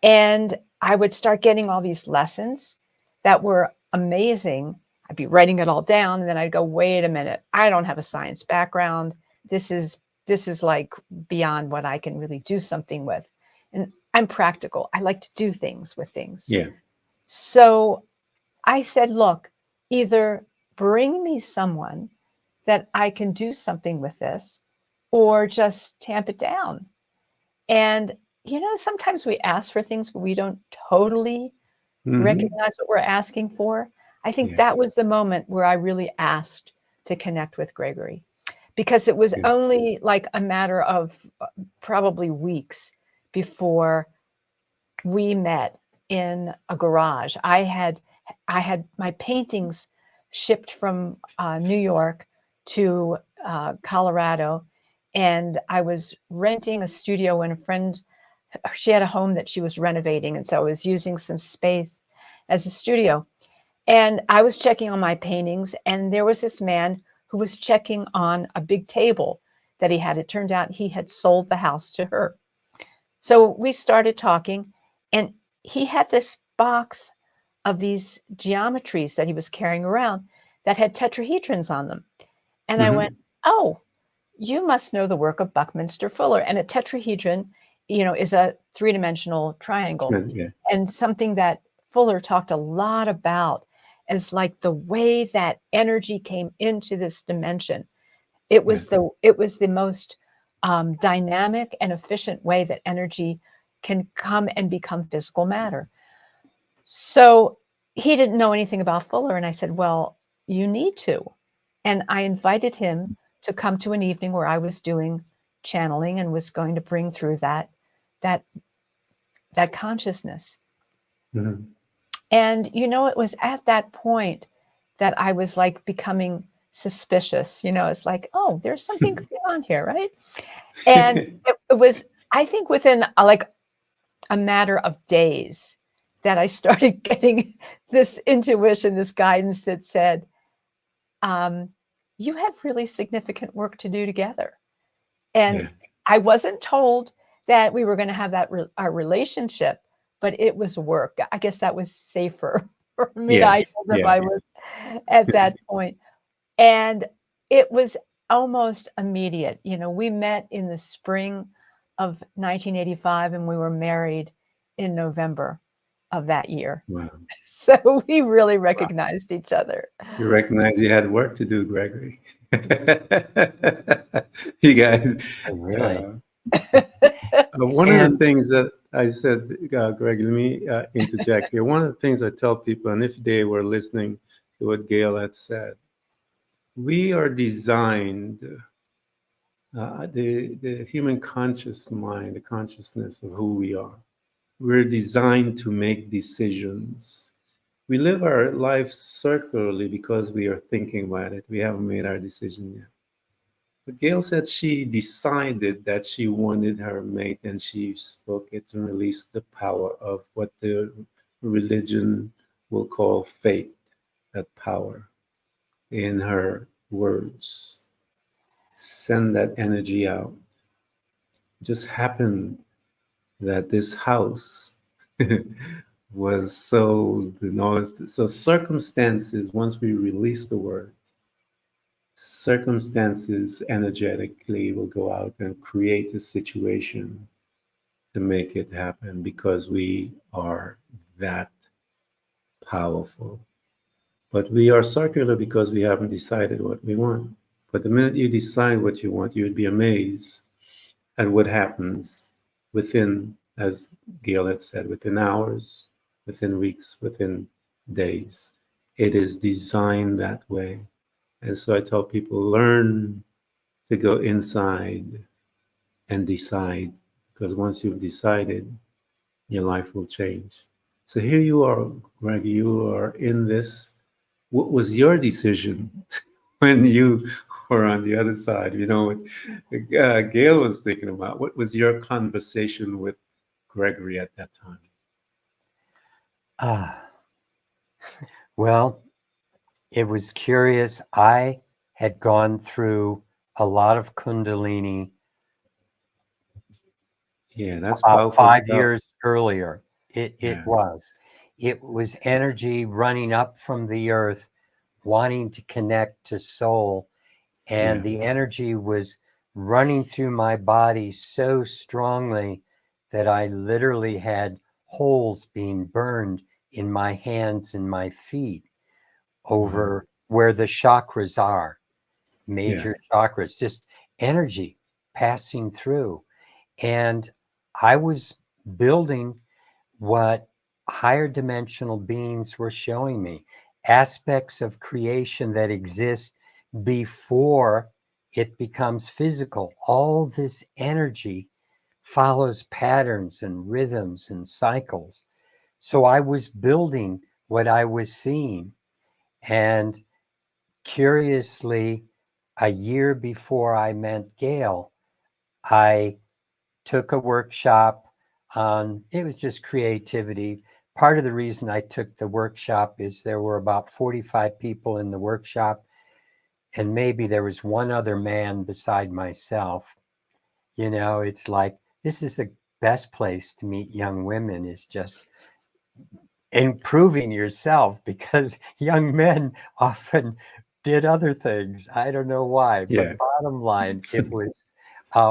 and I would start getting all these lessons that were amazing. I'd be writing it all down, and then I'd go, wait a minute, I don't have a science background. This is like beyond what I can really do something with. And I'm practical. I like to do things with things. Yeah. So I said, look, either bring me someone that I can do something with this, or just tamp it down. And, sometimes we ask for things, but we don't totally Hmm. recognize what we're asking for. I think Yeah. that was the moment where I really asked to connect with Gregory, because it was Yeah. only like a matter of probably weeks before we met in a garage. I had my paintings shipped from New York to Colorado, and I was renting a studio when a friend, she had a home that she was renovating, and so I was using some space as a studio. And I was checking on my paintings, and there was this man who was checking on a big table that he had. It turned out he had sold the house to her. So we started talking, and he had this box of these geometries that he was carrying around that had tetrahedrons on them. And I went, Hmm. "Oh, you must know the work of Buckminster Fuller." And a tetrahedron, is a three-dimensional triangle, Yeah. and something that Fuller talked a lot about is like the way that energy came into this dimension. It Yeah. was the most dynamic and efficient way that energy can come and become physical matter. So he didn't know anything about Fuller, and I said, "Well, you need to." And I invited him to come to an evening where I was doing channeling and was going to bring through that that consciousness. Hmm. And it was at that point that I was like becoming suspicious. It's like, oh, there's something going on here, right? And it was, I think, within like a matter of days that I started getting this intuition, this guidance that said, um, you have really significant work to do together. And Yeah. I wasn't told that we were going to have our relationship, but it was work. I guess that was safer for me to Yeah. identify Yeah. with at that point. And it was almost immediate. We met in the spring of 1985, and we were married in November of that year. Wow. So we really recognized each other. You recognize you had work to do, Gregory. You guys. Really. Uh, One of the And things that I said, Greg, let me interject here. One of the things I tell people, and if they were listening to what Gail had said, we are designed, the human conscious mind, the consciousness of who we are, we're designed to make decisions. We live our life circularly because we are thinking about it. We haven't made our decision yet. But Gail said she decided that she wanted her mate, and she spoke it and released the power of what the religion we'll call fate, that power in her words. Send that energy out. It just happened that this house was sold and all this. So circumstances, once we release the words, circumstances energetically will go out and create a situation to make it happen because we are that powerful. But we are circular because we haven't decided what we want. But the minute you decide what you want, you would be amazed at what happens within, as Gail had said, within hours, within weeks, within days. It is designed that way. And so I tell people, learn to go inside and decide, because once you've decided, your life will change. So here you are, Greg, you are in this. What was your decision when you were on the other side? You know, what Gail was thinking about. What was your conversation with Gregory at that time? Ah, well, it was curious. I had gone through a lot of Kundalini Yeah, that's about powerful 5 years stuff. earlier. It Yeah, was energy running up from the earth, wanting to connect to soul, and yeah, the energy was running through my body so strongly that I literally had holes being burned in my hands and my feet wow, over where the chakras are, yeah, major chakras, just energy passing through. And I was building what higher dimensional beings were showing me, aspects of creation that exist before it becomes physical. All this energy follows patterns and rhythms and cycles. So I was building what I was seeing. And curiously, a year before I met Gail, I took a workshop on, it was just creativity. Part of the reason I took the workshop is there were about 45 people in the workshop, and maybe there was one other man beside myself. You know, it's like, this is the best place to meet young women, is just improving yourself, because young men often did other things. I don't know why, yeah, but bottom line, it was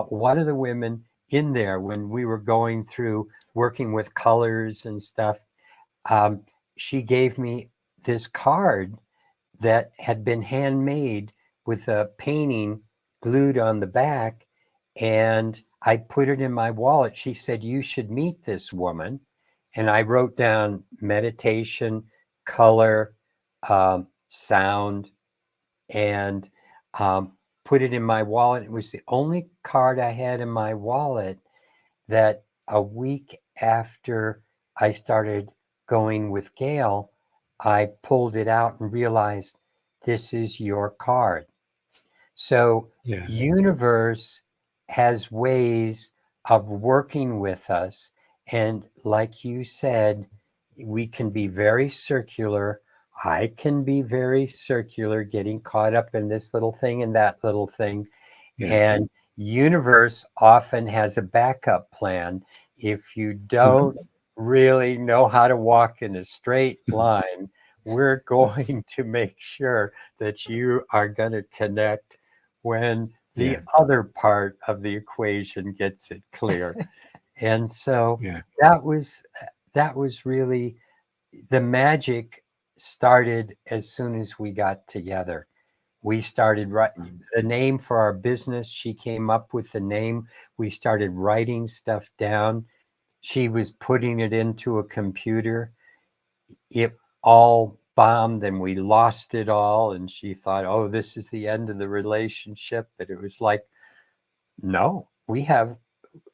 one of the women in there when we were going through working with colors and stuff. Um, she gave me this card that had been handmade with a painting glued on the back, and I put it in my wallet. She said, "You should meet this woman." And I wrote down meditation, color, sound, and put it in my wallet. It was the only card I had in my wallet that a week after I started going with Gail, I pulled it out and realized, this is your card. So yeah, universe has ways of working with us. And like you said, we can be very circular. I can be very circular, getting caught up in this little thing and that little thing. yeah. And universe often has a backup plan. If you don't really know how to walk in a straight line, we're going to make sure that you are going to connect when the Yeah, other part of the equation gets it clear. And so yeah, that was that was really, the magic started as soon as we got together. We started the name for our business. She came up with the name. We started writing stuff down. She was putting it into a computer. It all bombed and we lost it all. And she thought, oh, this is the end of the relationship. But it was like, no, we have,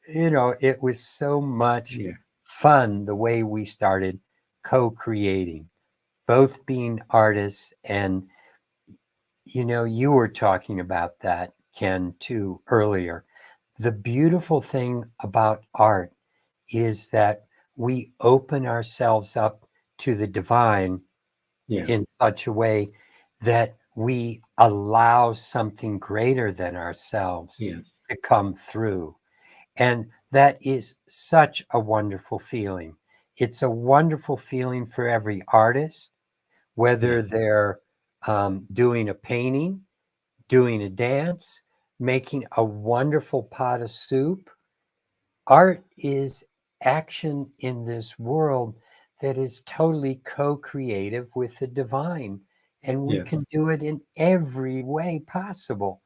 it was so much yeah, fun the way we started co-creating, both being artists. And you were talking about that, Ken, too, earlier. The beautiful thing about art is that we open ourselves up to the divine Yeah. in such a way that we allow something greater than ourselves Yes. to come through. And that is such a wonderful feeling. It's a wonderful feeling for every artist, whether Yeah. they're doing a painting, doing a dance, making a wonderful pot of soup. Art is action in this world that is totally co-creative with the divine, and we can Yes. do it in every way possible.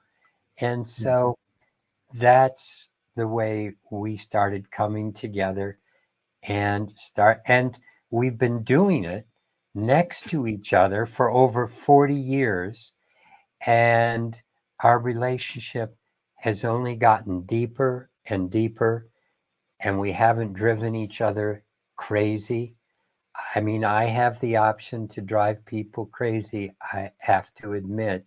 And Yeah. so that's the way we started coming together and we've been doing it next to each other for over 40 years, and our relationship has only gotten deeper and deeper, and we haven't driven each other crazy. I mean, I have the option to drive people crazy, I have to admit.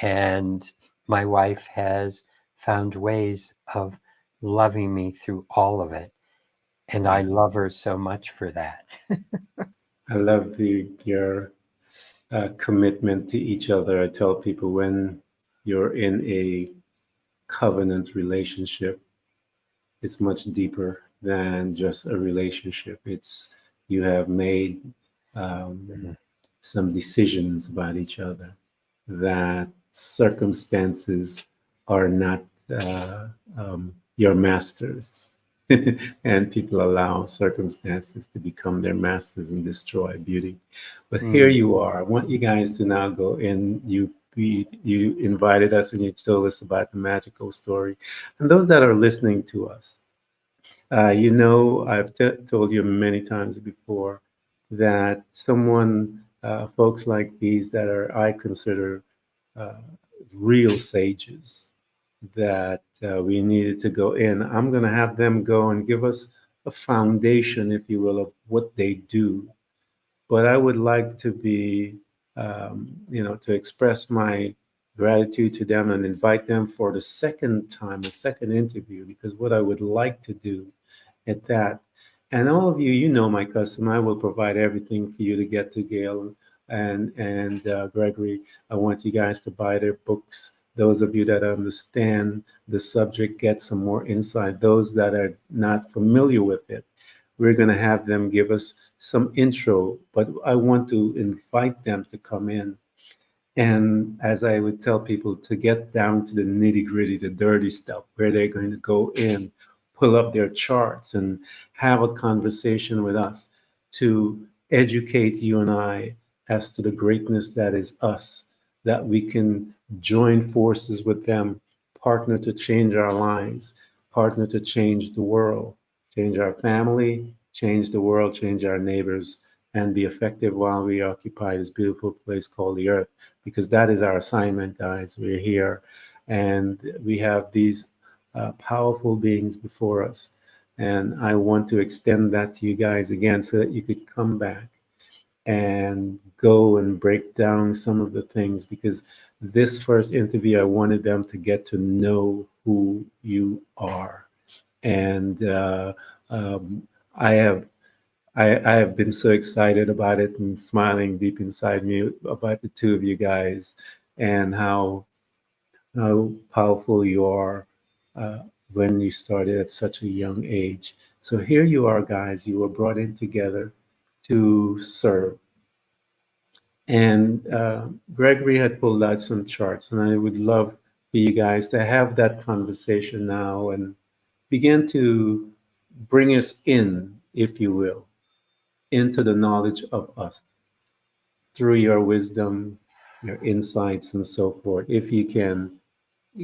And my wife has found ways of loving me through all of it. And I love her so much for that. I love your commitment to each other. I tell people when you're in a covenant relationship, it's much deeper than just a relationship. It's you have made um, Mhm. some decisions about each other that circumstances are not your masters. And people allow circumstances to become their masters and destroy beauty. But here Mm. you are. I want you guys to now go in. You invited us and you told us about the magical story. And those that are listening to us, I've told you many times before that folks like these that I consider uh, real sages, that we needed to go in. I'm going to have them go and give us a foundation, if you will, of what they do. But I would like to to express my gratitude to them and invite them for the second time, the second interview, because what I would like to do at that. And all of you, you know my custom. I will provide everything for you to get to Gail and Gregory. I want you guys to buy their books. Those of you that understand the subject, get some more insight. Those that are not familiar with it, we're going to have them give us some intro. But I want to invite them to come in and as I would tell people, to get down to the nitty gritty, the dirty stuff, where they're going to go in, pull up their charts, and have a conversation with us to educate you and I as to the greatness that is us, that we can join forces with them, partner to change our lives, partner to change the world, change our family, change the world, change our neighbors, and be effective while we occupy this beautiful place called the earth, because that is our assignment, guys. We're here and we have these powerful beings before us. And I want to extend that to you guys again so that you could come back and go and break down some of the things, because this first interview, I wanted them to get to know who you are. And I have I have been so excited about it and smiling deep inside me about the two of you guys and how powerful you are uh, when you started at such a young age. So here you are, guys. You were brought in together to serve. And Gregory had pulled out some charts, and I would love for you guys to have that conversation now and begin to bring us in, if you will, into the knowledge of us through your wisdom, your insights, and so forth. If you can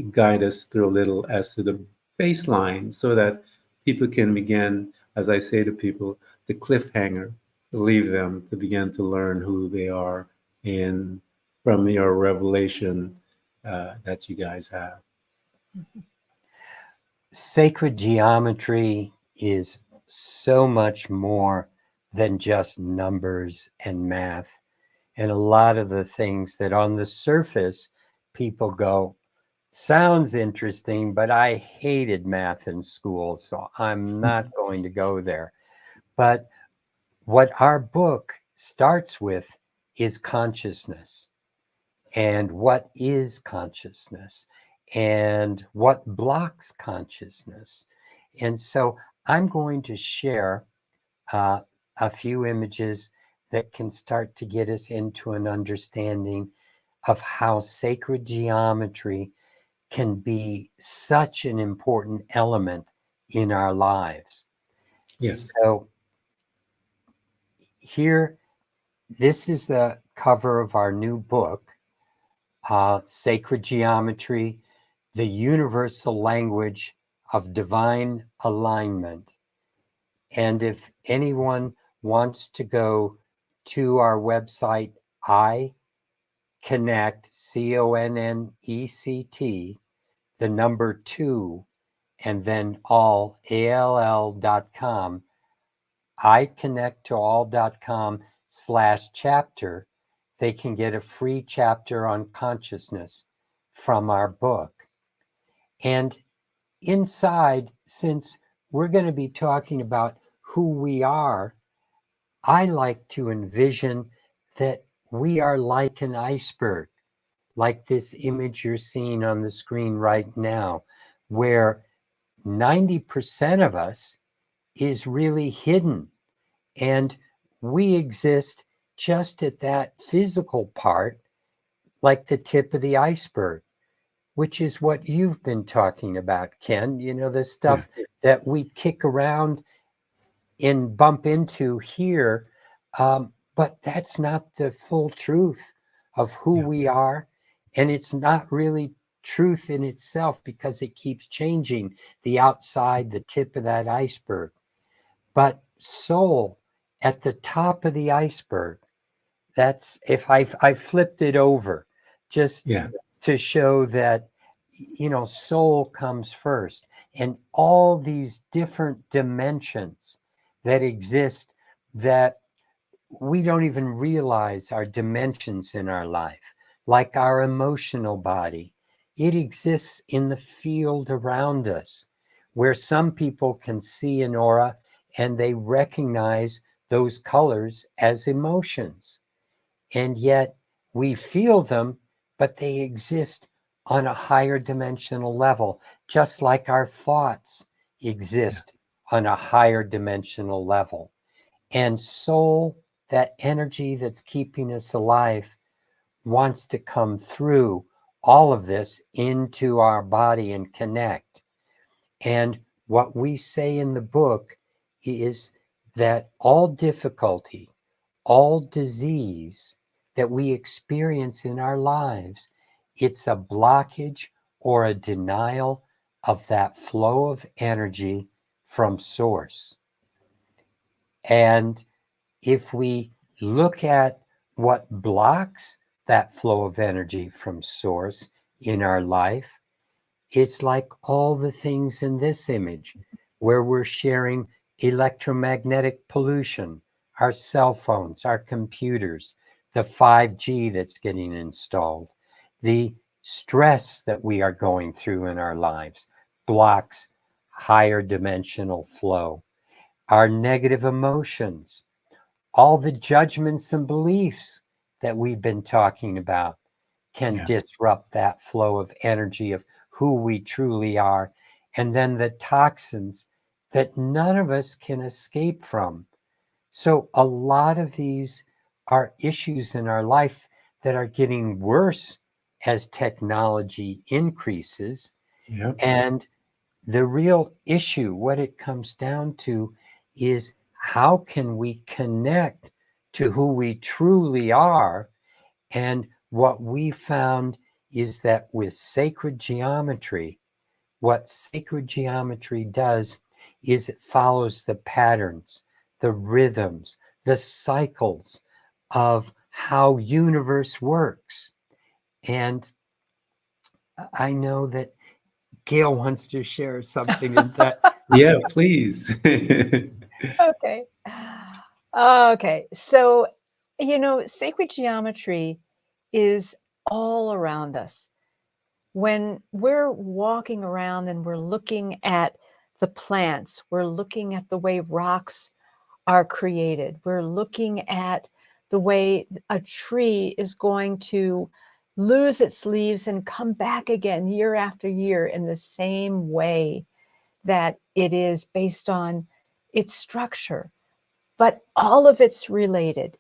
guide us through a little as to the baseline so that people can begin, as I say to people, the cliffhanger, to leave them to begin to learn who they are in from your revelation that you guys have. Sacred geometry is so much more than just numbers and math. And a lot of the things that on the surface people go, sounds interesting, but I hated math in school, so I'm not going to go there. But what our book starts with is consciousness, and what is consciousness, and what blocks consciousness. And so I'm going to share a few images that can start to get us into an understanding of how sacred geometry can be such an important element in our lives. Yes. So here, this is the cover of our new book, Sacred Geometry, the Universal Language of Divine Alignment. And if anyone wants to go to our website, I Connect, CONNECT, the number 2, and then all.com, iconnecttoall.com/chapter, they can get a free chapter on consciousness from our book. And inside, since we're going to be talking about who we are, I like to envision that we are like an iceberg, like this image you're seeing on the screen right now, where 90% of us is really hidden. And we exist just at that physical part, like the tip of the iceberg, which is what you've been talking about, Ken. You know, the stuff that we kick around and bump into here. But that's not the full truth of who we are. And it's not really truth in itself because it keeps changing the outside, the tip of that iceberg. But soul at the top of the iceberg, that's if I flipped it over just to show that, you know, soul comes first, and all these different dimensions that exist that we don't even realize are dimensions in our life, like our emotional body. It exists in the field around us, where some people can see an aura and they recognize those colors as emotions. And yet we feel them, but they exist on a higher dimensional level, just like our thoughts exist on a higher dimensional level. And soul, that energy that's keeping us alive, wants to come through all of this into our body and connect. And what we say in the book is that all difficulty, all disease that we experience in our lives, it's a blockage or a denial of that flow of energy from source. And if we look at what blocks that flow of energy from source in our life, it's like all the things in this image where we're sharing electromagnetic pollution, our cell phones, our computers, the 5G that's getting installed, the stress that we are going through in our lives blocks higher dimensional flow. Our negative emotions, all the judgments and beliefs that we've been talking about can disrupt that flow of energy of who we truly are. And then the toxins that none of us can escape from. So a lot of these are issues in our life that are getting worse as technology increases. And the real issue, what it comes down to, is how can we connect to who we truly are? And what we found is that with sacred geometry, what sacred geometry does is it follows the patterns, the rhythms, the cycles of how universe works. And I know that Gail wants to share something in that. Yeah, please. Okay. Okay. So, you know, sacred geometry is all around us. When we're walking around and we're looking at the plants, we're looking at the way rocks are created. We're looking at the way a tree is going to lose its leaves and come back again year after year in the same way that it is based on its structure. But all of it's related.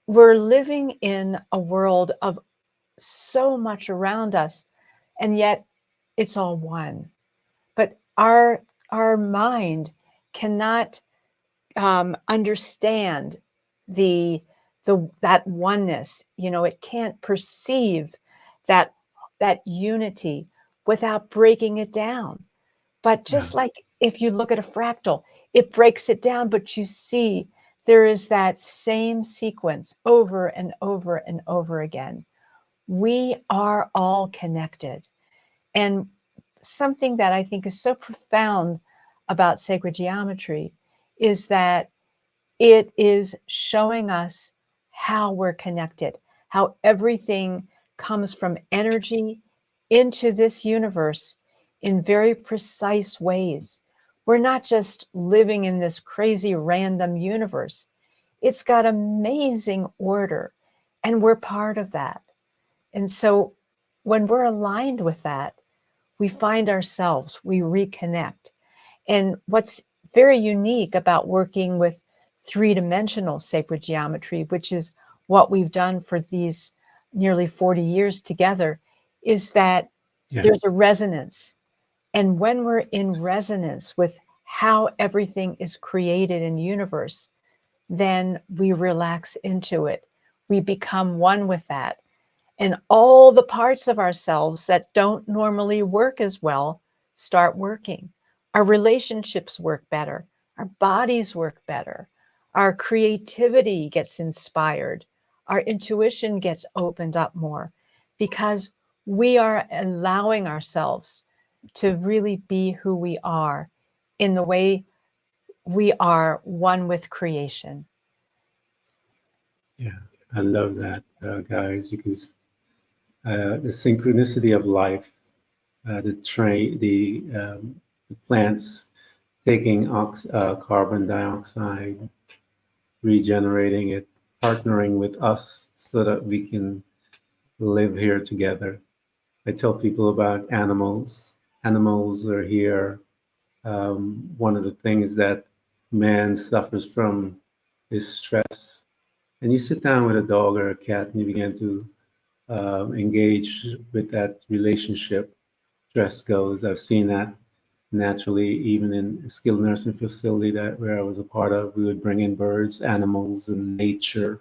We're living in a world of so much around us, and yet it's all one. But our mind cannot understand the that oneness. You know, it can't perceive that unity without breaking it down. But Yeah. just like if you look at a fractal, it breaks it down, but you see there is that same sequence over and over and over again. We are all connected. And something that I think is so profound about sacred geometry is that it is showing us how we're connected, how everything comes from energy into this universe in very precise ways. We're not just living in this crazy random universe. It's got amazing order, and we're part of that. And so when we're aligned with that, we find ourselves, we reconnect. And what's very unique about working with three-dimensional sacred geometry, which is what we've done for these nearly 40 years together, is that Yeah. there's a resonance. And when we're in resonance with how everything is created in the universe, then we relax into it. We become one with that. And all the parts of ourselves that don't normally work as well start working. Our relationships work better. Our bodies work better. Our creativity gets inspired. Our intuition gets opened up more because we are allowing ourselves to really be who we are in the way we are one with creation. Yeah. I love that, guys, because the synchronicity of life, the plants taking carbon dioxide, regenerating it, partnering with us so that we can live here together. I tell people about animals. Animals are here. One of the things that man suffers from is stress. And you sit down with a dog or a cat and you begin to engage with that relationship, stress goes. I've seen that naturally, even in a skilled nursing facility that where I was a part of. We would bring in birds, animals, and nature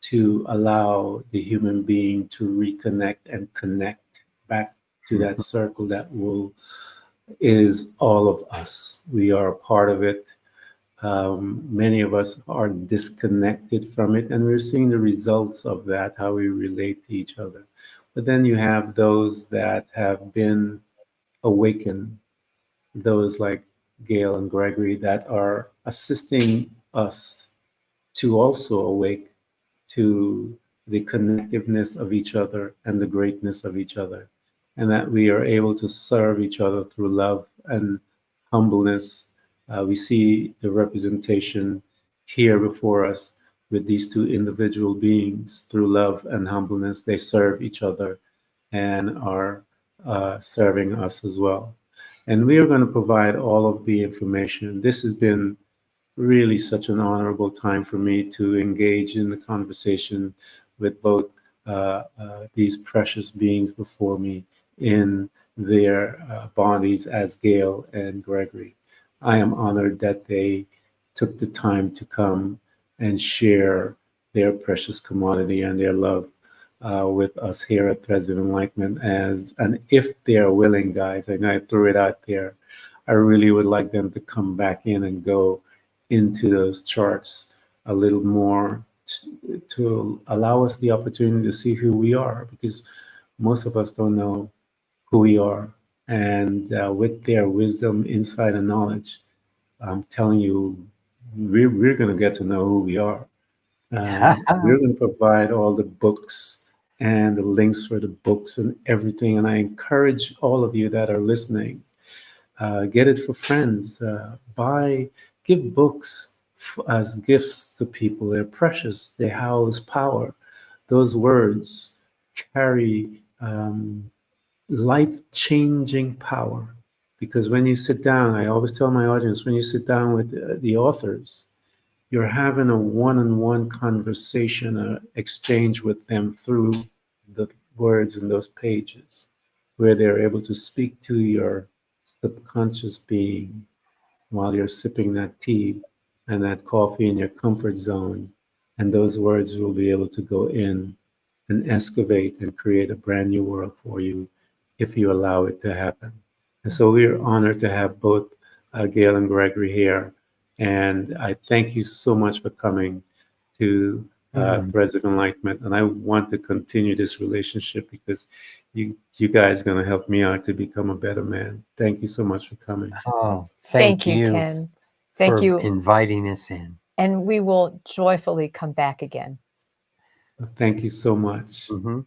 to allow the human being to reconnect and connect back to that circle that will is all of us. We are a part of it. Many of us are disconnected from it, and we're seeing the results of that, how we relate to each other. But then you have those that have been awakened, those like Gail and Gregory that are assisting us to also awake to the connectiveness of each other and the greatness of each other, and that we are able to serve each other through love and humbleness. We see the representation here before us with these two individual beings through love and humbleness. They serve each other and are serving us as well. And we are going to provide all of the information. This has been really such an honorable time for me to engage in the conversation with both these precious beings before me in their bodies as Gail and Gregory. I am honored that they took the time to come and share their precious commodity and their love with us here at Threads of Enlightenment. And if they are willing, guys, I know I threw it out there. I really would like them to come back in and go into those charts a little more to allow us the opportunity to see who we are, because most of us don't know who we are. And with their wisdom, insight, and knowledge, I'm telling you, we're going to get to know who we are. We're going to provide all the books and the links for the books and everything. And I encourage all of you that are listening, get it for friends, give books as gifts to people. They're precious. They house power. Those words carry life-changing power. Because when you sit down, I always tell my audience, when you sit down with the authors, you're having a one-on-one conversation, exchange with them through the words in those pages, where they're able to speak to your subconscious being while you're sipping that tea and that coffee in your comfort zone. And those words will be able to go in and excavate and create a brand new world for you if you allow it to happen. And so we're honored to have both Gail and Gregory here. And I thank you so much for coming to Threads of Enlightenment. And I want to continue this relationship because you guys are going to help me out to become a better man. Thank you so much for coming. Oh, Thank you, Ken. Thank for you. inviting us in. And we will joyfully come back again. Thank you so much. Mm-hmm.